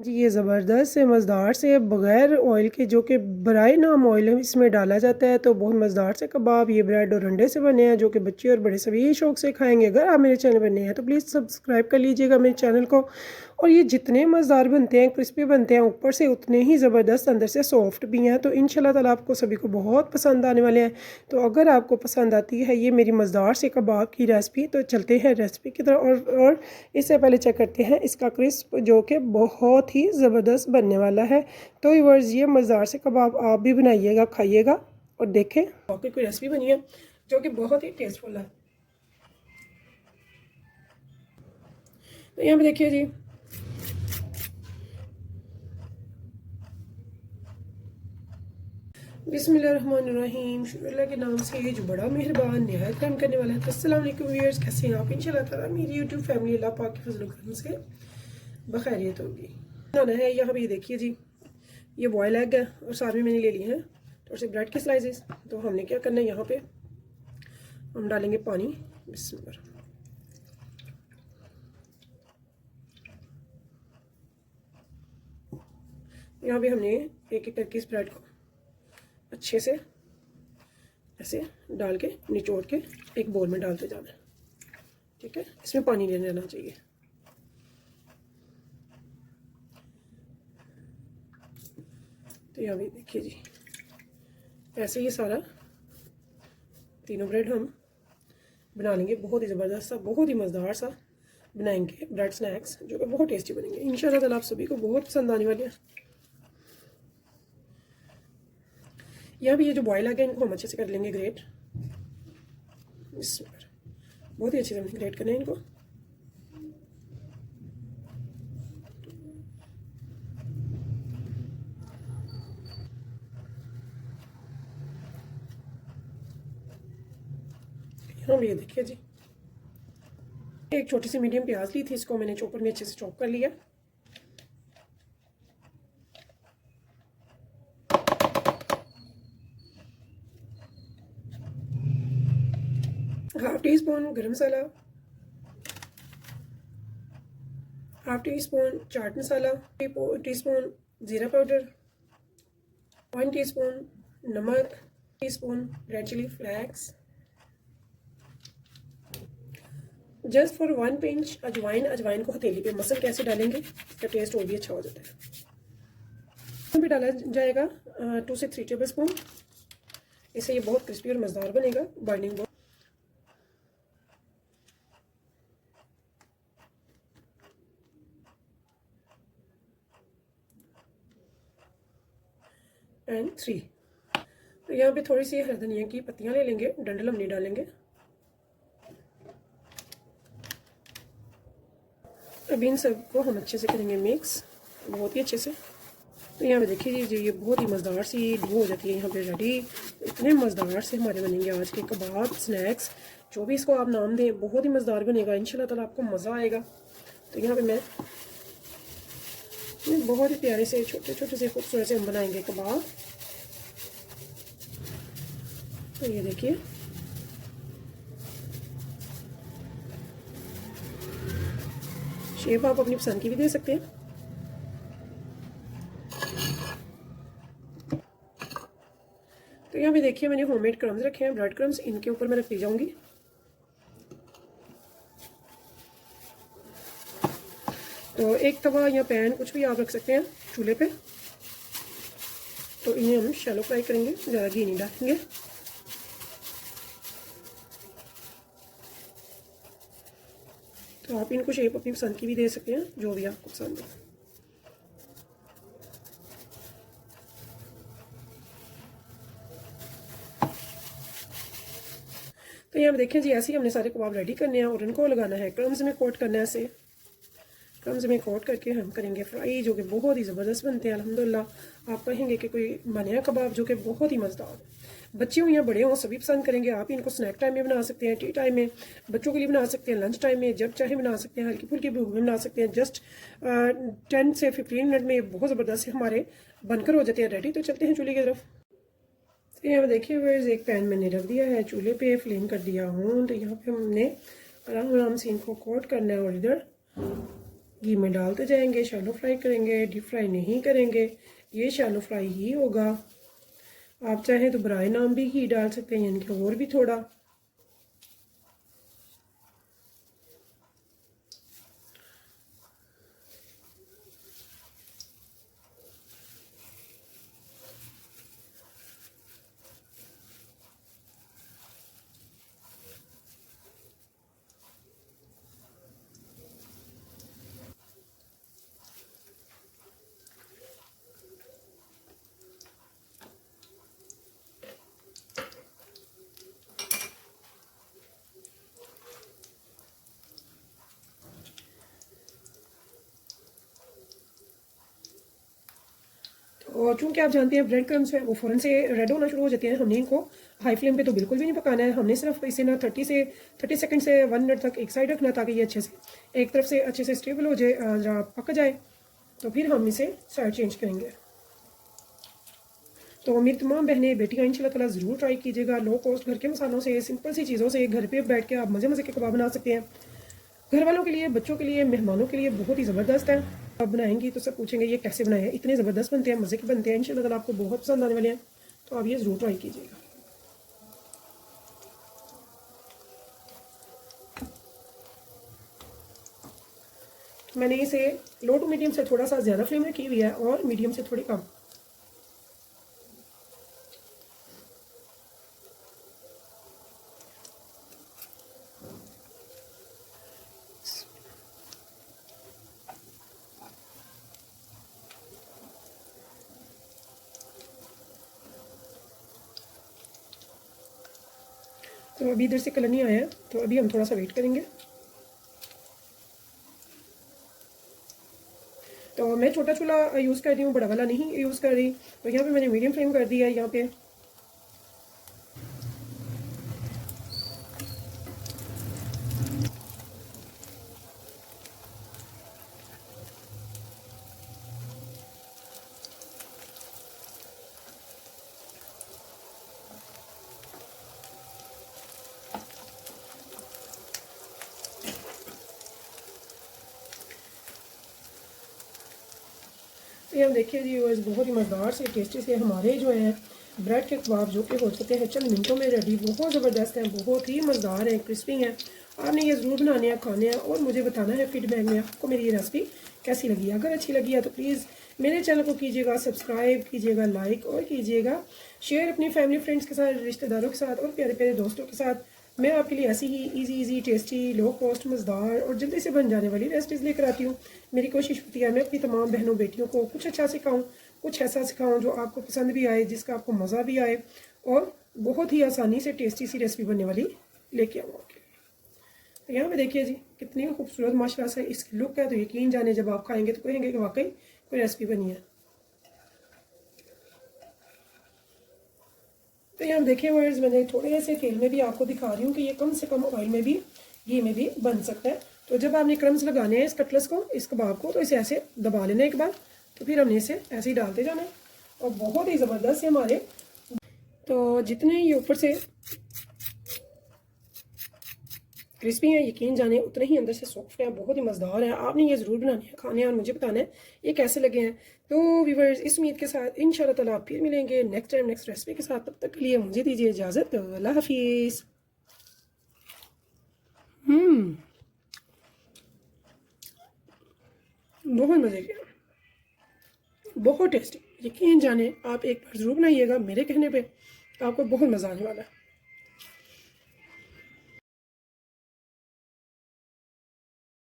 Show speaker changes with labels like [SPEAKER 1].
[SPEAKER 1] जी, ये ज़बरदस्त से मज़ेदार से बग़ैर ऑयल के जो कि बराए नाम ऑयल है इसमें डाला जाता है, तो बहुत मज़ेदार से कबाब ये ब्रेड और अंडे से बने हैं जो कि बच्चे और बड़े सभी शौक़ से खाएँगे। अगर आप मेरे चैनल पर नए हैं तो प्लीज़ सब्सक्राइब कर लीजिएगा मेरे चैनल को। और ये जितने मज़ेदार बनते हैं, क्रिस्पी बनते हैं, ऊपर से उतने ही ज़बरदस्त अंदर से सॉफ्ट भी हैं। तो इंशाल्लाह ताला आपको सभी को बहुत पसंद आने वाले हैं। तो अगर आपको पसंद आती है ये मेरी मज़ेदार से कबाब की रेसिपी तो चलते हैं रेसिपी की तरफ और इससे पहले चेक करते हैं इसका क्रिस्प जो कि बहुत ही ज़बरदस्त बनने वाला है। तो व्यूअर्स ये मज़ेदार से कबाब आप भी बनाइएगा, खाइएगा और देखें वाकई कोई रेसिपी बनी है जो कि बहुत ही टेस्टफुल है। तो यहाँ पे देखिए जी, बिस्मिल्लाहिर्रहमानिर्रहीम, शुक्र अल्लाह के नाम से जो बड़ा मेहरबान निहायत रहम करने वाला है। तो अस्सलाम वालेकुम व्यूअर्स, कैसे हैं आप? इंशाल्लाह ताला मेरी यूट्यूब फैमिली अल्लाह पाक के फजल करम से बखैरियत होगी। बनाना है यहाँ पे, ये देखिए जी, ये बॉयल एग है और साथ में मैंने ले लिए हैं थोड़े से ब्रेड के स्लाइसेस। तो हमने क्या करना है, यहाँ पे हम डालेंगे पानी। बिस्मिल्लाह। यहाँ पे हमने एक एक करके इस ब्रेड को अच्छे से ऐसे डाल के निचोड़ के एक बोल में डालते जाना है, ठीक है। इसमें पानी नहीं रहना चाहिए। तो यहाँ भी देखिए जी, ऐसे ही सारा तीनों ब्रेड हम बना लेंगे। बहुत ही ज़बरदस्त सा, बहुत ही मज़ेदार सा बनाएंगे ब्रेड स्नैक्स जो कि बहुत टेस्टी बनेंगे। इंशाल्लाह ताला आप सभी को बहुत पसंद आने वाले हैं। यहाँ भी ये जो बॉयल आ गया इनको हम अच्छे से कर लेंगे ग्रेट। बहुत ही अच्छे से ग्रेट करना है इनको। यहाँ भी ये देखिए जी, एक छोटी सी मीडियम प्याज ली थी, इसको मैंने चॉपर में अच्छे से चॉप कर लिया। Half teaspoon garam masala, half teaspoon chaat masala, teaspoon jeera powder, 1 teaspoon नमक, teaspoon red chili flakes, just for 1 pinch ajwain. Ajwain को हथेली पे मसल कैसे डालेंगे, इसका टेस्ट और भी अच्छा हो जाता है। इसमें भी डाला जाएगा 2 से 3 टेबल स्पून। इससे ये बहुत क्रिस्पी और मज़ेदार बनेगा। बाइंडिंग बहुत एंड 3। तो यहाँ पे थोड़ी सी हरी धनिया की पत्तियाँ ले लेंगे, डंडल हम नहीं डालेंगे। अभी इन सबको हम अच्छे से करेंगे मिक्स, बहुत ही अच्छे से। तो यहाँ पे देखिए जी, ये बहुत ही मज़ेदार सी डो हो जाती है यहाँ पे रेडी। इतने मज़ेदार से हमारे बनेंगे आज के कबाब स्नैक्स, जो भी इसको आप नाम दें, बहुत ही मज़ेदार बनेगा। इंशाल्लाह ताला आपको मज़ा आएगा। तो यहाँ पे मैं बहुत ही प्यारे से छोटे छोटे से खूबसूरत से हम बनाएंगे कबाब। तो ये देखिए, शेप आप अपनी पसंद की भी दे सकते हैं। तो यहाँ पे देखिए, मैंने होममेड क्रम्स रखे हैं, ब्रेड क्रम्स, इनके ऊपर मैं रखती जाऊंगी। तो एक तवा या पैन कुछ भी आप रख सकते हैं चूल्हे पे। तो इन्हें हम शैलो फ्राई करेंगे, ज़्यादा घी नहीं डालेंगे। तो आप इनको शेप अपनी पसंद की भी दे सकते हैं, जो भी आपको पसंद है। तो यहाँ पे देखें जी, ऐसे ही हमने सारे कबाब रेडी करने हैं और इनको लगाना है क्रम्स में कोट करना है। ऐसे क्रम्स में कोट करके हम करेंगे फ्राई, जो कि बहुत ही ज़बरदस्त बनते हैं अल्हम्दुलिल्लाह। आप कहेंगे कि कोई बनिया कबाब जो कि बहुत ही मज़ेदार, बच्चे हों या बड़े हों सभी पसंद करेंगे। आप इनको स्नैक टाइम में बना सकते हैं, टी टाइम में बच्चों के लिए बना सकते हैं, लंच टाइम में जब चाहे बना सकते हैं, हल्की फुल्की भूख में बना सकते हैं। जस्ट 10 से 15 मिनट में बहुत ज़बरदस्त हमारे बनकर हो जाते हैं रेडी। तो चलते हैं चूल्हे की तरफ। तो यहाँ देखिए व्यूअर्स, एक पैन मैंने रख दिया है चूल्हे पे, फ्लेम कर दिया हूँ। तो यहाँ पे हमने आराम आराम से इनको कोट करना है और इधर घी में डालते जाएंगे, शैलो फ्राई करेंगे, डीप फ्राई नहीं करेंगे, ये शैलो फ्राई ही होगा। आप चाहें तो बराए नाम भी घी डाल सकते हैं, यानी कि और भी थोड़ा। और चूंकि आप जानते हैं ब्रेड क्रम्स हैं वो फ़ौरन से रेड होना शुरू हो जाते हैं, हमने इनको हाई फ्लेम पे तो बिल्कुल भी नहीं पकाना है। हमने सिर्फ इसे ना 30 सेकंड से 1 मिनट तक एक साइड रखना, ताकि ये अच्छे से एक तरफ से अच्छे से स्टेबल हो जाए, ज़रा पक जाए, तो फिर हम इसे साइड चेंज करेंगे। तो मेरी तमाम बहनें बेटियां इंशाल्लाह ताला ज़रूर ट्राई कीजिएगा। लो कॉस्ट घर के मसालों से, सिंपल सी चीज़ों से घर पे बैठ के आप मज़े मज़े के कबाब बना सकते हैं। घर वालों के लिए, बच्चों के लिए, मेहमानों के लिए बहुत ही ज़बरदस्त है। आप बनाएंगी तो सब पूछेंगे ये कैसे बनाए हैं, इतने ज़बरदस्त बनते हैं, मज़े के बनते हैं। इंशाल्लाह ताला आपको बहुत पसंद आने वाले हैं, तो आप ये ज़रूर ट्राई कीजिएगा। मैंने इसे लो टू मीडियम से थोड़ा सा ज़्यादा फ्लेम रखी हुई है और मीडियम से थोड़ी कम। तो अभी इधर से कलर नहीं आया है, तो अभी हम थोड़ा सा वेट करेंगे। तो मैं छोटा चूल्हा यूज़ कर रही हूँ, बड़ा वाला नहीं यूज़ कर रही। तो यहाँ पे मैंने मीडियम फ्लेम कर दिया है यहाँ पे। तो ये हम देखिए जी, बहुत ही मज़ेदार से टेस्टी से हमारे जो हैं ब्रेड के कबाब जो कि हो चुके हैं चंद मिनटों में रेडी। बहुत ज़बरदस्त हैं, बहुत ही मज़ेदार हैं, क्रिस्पी हैं। आपने ये ज़रूर बनाने हैं, खाने हैं और मुझे बताना है फीडबैक में आपको मेरी ये रेसिपी कैसी लगी। अगर अच्छी लगी है तो प्लीज़ मेरे चैनल को कीजिएगा सब्सक्राइब, कीजिएगा लाइक और कीजिएगा शेयर अपनी फैमिली फ्रेंड्स के साथ, रिश्तेदारों के साथ और प्यारे प्यारे दोस्तों के साथ। मैं आपके लिए ऐसी ही इजी टेस्टी, लो कॉस्ट, मज़ेदार और जल्दी से बन जाने वाली रेसिपीज़ लेकर आती हूँ। मेरी कोशिश होती है मैं अपनी तमाम बहनों बेटियों को कुछ अच्छा सिखाऊँ, कुछ ऐसा सिखाऊँ जो आपको पसंद भी आए, जिसका आपको मज़ा भी आए और बहुत ही आसानी से टेस्टी सी रेसिपी बनने वाली लेके आऊँ आपके लिए। तो यहाँ पे देखिए जी कितनी खूबसूरत माशाल्लाह से इसकी लुक है। तो यकीन जाने जब आप खाएंगे तो कहेंगे कि वाकई कोई रेसिपी बनी है। तो यहाँ देखिए वर्ड्स, मैंने थोड़े से तेल में भी आपको दिखा रही हूँ कि ये कम से कम ऑयल में भी, घी में भी बन सकता है। तो जब आपने क्रम्स लगाने हैं इस कटलेस को, इस कबाब को, तो इसे ऐसे दबा लेना एक बार, तो फिर हमने इसे ऐसे ही डालते जाना है और बहुत ही ज़बरदस्त है हमारे। तो जितने ये ऊपर से क्रिस्पी हैं, यकीन जाने उतने ही अंदर से सॉफ्ट हैं, बहुत ही मज़ेदार है। आपने ये ज़रूर बनाने हैं, खाने हैं और मुझे बताना है ये कैसे लगे हैं। तो व्यूअर्स, इस उम्मीद के साथ इंशाल्लाह ताला फिर मिलेंगे नेक्स्ट टाइम नेक्स्ट रेसिपी के साथ। तब तक के लिए मुझे दीजिए इजाज़त। अल्लाह हाफिज़। बहुत मज़े के, बहुत टेस्टी। यकीन जाने आप एक बार ज़रूर बनाइएगा मेरे कहने पे, आपको बहुत मज़ा आने वाला है।